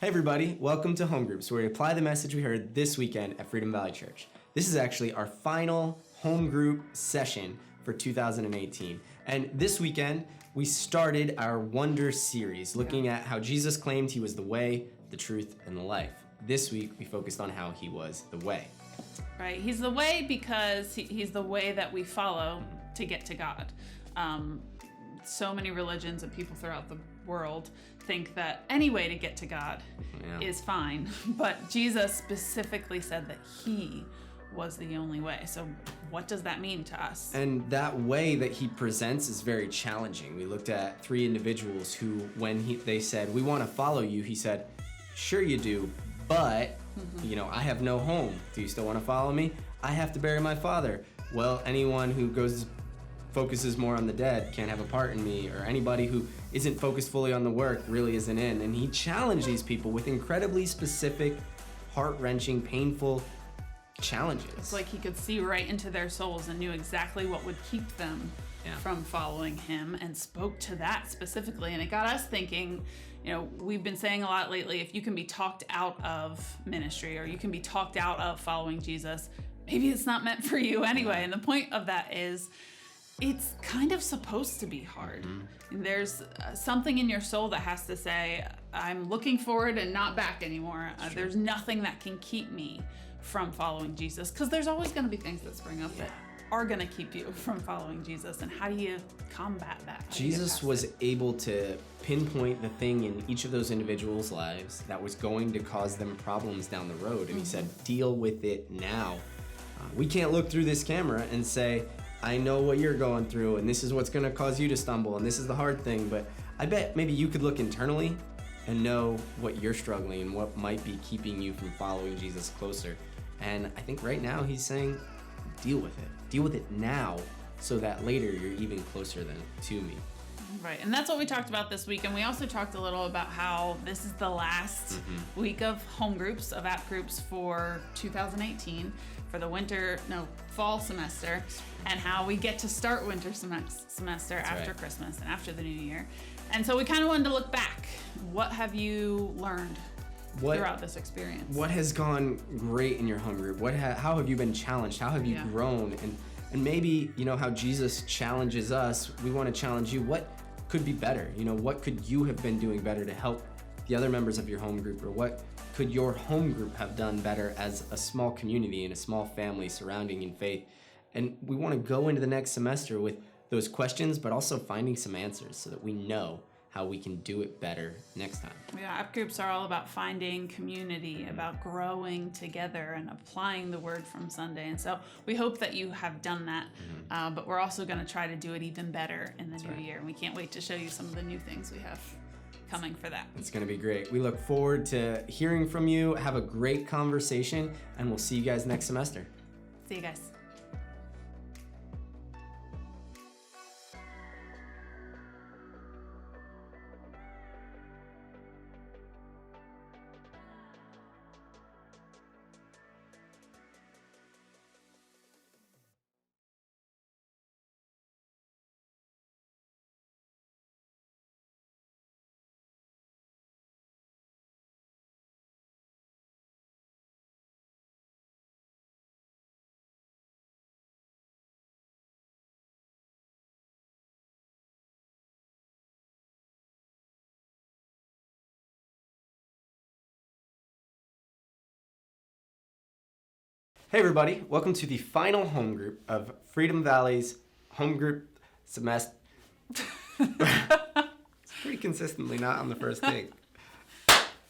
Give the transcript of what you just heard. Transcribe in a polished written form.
Hey everybody, welcome to Home Groups, where we apply the message we heard this weekend at Freedom Valley Church. This is actually our final home group session for 2018. And this weekend, we started our Wonder series, looking at how Jesus claimed he was the way, the truth, and the life. This week, we focused on how he was the way. Right, he's the way because he's the way that we follow to get to God. So many religions and people throughout the world think that any way to get to God is fine, but Jesus specifically said that he was the only way. So what does that mean to us? And that way that he presents is very challenging. We looked at three individuals who, when they said, "We want to follow you," he said, "Sure you do, but I have no home. Do you still want to follow me? I have to bury my father. Well, anyone who focuses more on the dead can't have a part in me, or anybody who isn't focused fully on the work really isn't in." And he challenged these people with incredibly specific, heart-wrenching, painful challenges. It's like he could see right into their souls and knew exactly what would keep them from following him, and spoke to that specifically. And it got us thinking, we've been saying a lot lately, if you can be talked out of ministry or you can be talked out of following Jesus, maybe it's not meant for you anyway. And the point of that is, it's kind of supposed to be hard. There's something in your soul that has to say, I'm looking forward and not back anymore. There's nothing that can keep me from following Jesus, because there's always going to be things that spring up that are going to keep you from following Jesus. And how do you combat that? Jesus was able to pinpoint the thing in each of those individuals' lives that was going to cause them problems down the road. And he said, deal with it now. We can't look through this camera and say, I know what you're going through, and this is what's going to cause you to stumble, and this is the hard thing. But I bet maybe you could look internally and know what you're struggling and what might be keeping you from following Jesus closer. And I think right now he's saying, deal with it. Deal with it now, so that later you're even closer to me. Right, and that's what we talked about this week. And we also talked a little about how this is the last week of home groups, of app groups for 2018, for the fall semester, and how we get to start winter semester after Christmas and after the new year. And so we kind of wanted to look back. What have you learned throughout this experience? What has gone great in your home group? How have you been challenged? How have you grown? And maybe, how Jesus challenges us, we want to challenge you. What could be better? What could you have been doing better to help the other members of your home group? Or what could your home group have done better as a small community and a small family surrounding in faith? And we want to go into the next semester with those questions, but also finding some answers so that we know how we can do it better next time. Yeah, app groups are all about finding community, about growing together and applying the word from Sunday. And so we hope that you have done that, but we're also going to try to do it even better in the new year. And we can't wait to show you some of the new things we have coming for that. It's going to be great. We look forward to hearing from you. Have a great conversation, and we'll see you guys next semester. See you guys. Hey everybody, welcome to the final home group of Freedom Valley's home group semester. It's pretty consistently not on the first take.